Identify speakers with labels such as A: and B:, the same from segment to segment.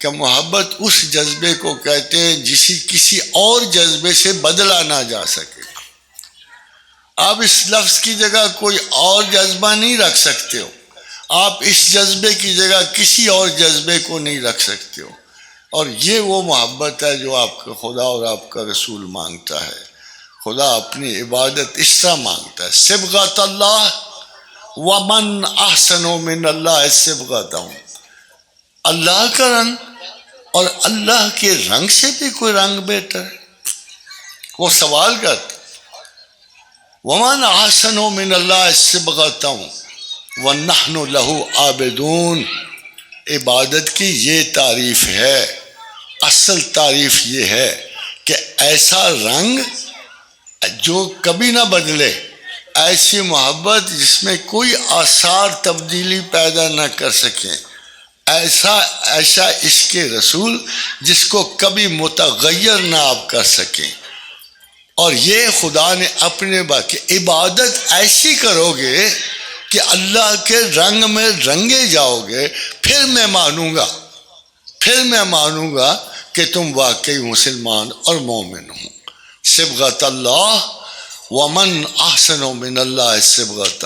A: کہ محبت اس جذبے کو کہتے ہیں جسے کسی اور جذبے سے بدلا نہ جا سکے. آپ اس لفظ کی جگہ کوئی اور جذبہ نہیں رکھ سکتے ہو، آپ اس جذبے کی جگہ کسی اور جذبے کو نہیں رکھ سکتے ہو. اور یہ وہ محبت ہے جو آپ کا خدا اور آپ کا رسول مانگتا ہے. خدا اپنی عبادت اس طرح مانگتا ہے، صبغۃ اللہ ومن احسن من اللہ صبغۃ. اللہ کا رنگ اور اللہ کے رنگ سے بھی کوئی رنگ بہتر ہے؟ وہ سوال کرتا ومن احسن من اللہ صبغۃ ونحن لہ عابدون. عبادت کی یہ تعریف ہے، اصل تعریف یہ ہے کہ ایسا رنگ جو کبھی نہ بدلے، ایسی محبت جس میں کوئی آثار تبدیلی پیدا نہ کر سکیں، ایسا اس کے رسول جس کو کبھی متغیر نہ آپ کر سکیں. اور یہ خدا نے اپنے باقی عبادت ایسی کرو گے کہ اللہ کے رنگ میں رنگے جاؤ گے، پھر میں مانوں گا کہ تم واقعی مسلمان اور مومن ہو. صبغۃ اللہ ومن احسن من اللہ صبغۃ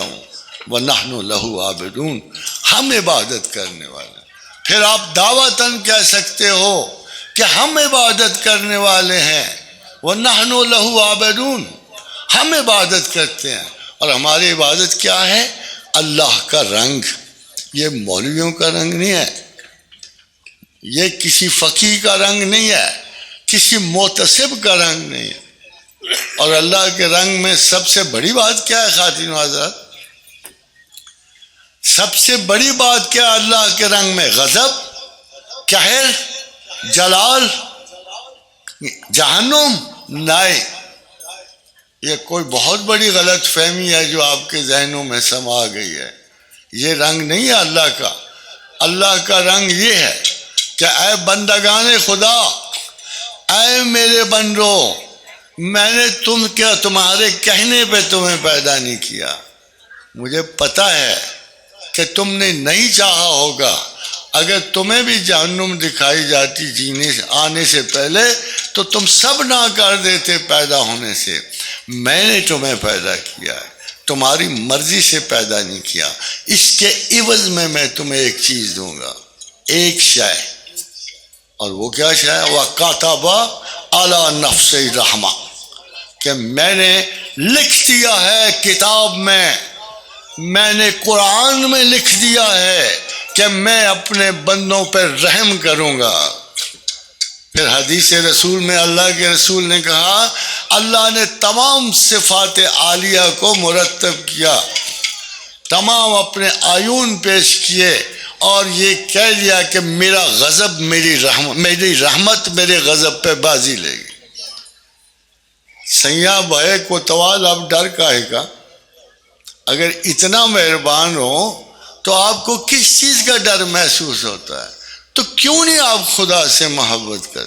A: ونحن لہ عابدون. ہم عبادت کرنے والے. پھر آپ دعوتاً کہہ سکتے ہو کہ ہم عبادت کرنے والے ہیں، وَنَحْنُ لَهُ عَابِدُونَ. ہم عبادت کرتے ہیں، اور ہماری عبادت کیا ہے؟ اللہ کا رنگ. یہ مولویوں کا رنگ نہیں ہے، یہ کسی فقیہ کا رنگ نہیں ہے، کسی محتسب کا رنگ نہیں ہے. اور اللہ کے رنگ میں سب سے بڑی بات کیا ہے خواتین و حضرات؟ سب سے بڑی بات کیا ہے اللہ کے رنگ میں؟ غضب، قہر، جلال، جہنم؟ نہیں. یہ کوئی بہت بڑی غلط فہمی ہے جو آپ کے ذہنوں میں سما گئی ہے. یہ رنگ نہیں ہے اللہ کا. اللہ کا رنگ یہ ہے کہ اے بندگان خدا، اے میرے بندو، میں نے تمہارے کہنے پہ تمہیں پیدا نہیں کیا. مجھے پتہ ہے کہ تم نے نہیں چاہا ہوگا. اگر تمہیں بھی جہنم دکھائی جاتی آنے سے پہلے تو تم سب نہ کر دیتے پیدا ہونے سے. میں نے تمہیں پیدا کیا ہے، تمہاری مرضی سے پیدا نہیں کیا. اس کے عوض میں تمہیں ایک چیز دوں گا، ایک شے. اور وہ کیا شے ہے؟ وَكَتَبَ عَلَى نَفْسِ الرَّحْمَةِ، کہ میں نے لکھ دیا ہے کتاب میں نے قرآن میں لکھ دیا ہے کہ میں اپنے بندوں پر رحم کروں گا. پھر حدیث رسول میں اللہ کے رسول نے کہا اللہ نے تمام صفات عالیہ کو مرتب کیا، تمام اپنے آیون پیش کیے، اور یہ کہہ دیا کہ میرا غضب میری رحمت میرے غضب پہ بازی لے گی. سیاں بھائی کو توال اب ڈر کاہے کا؟ اگر اتنا مہربان ہو تو آپ کو کس چیز کا ڈر محسوس ہوتا ہے؟ تو کیوں نہیں آپ خدا سے محبت کرتے؟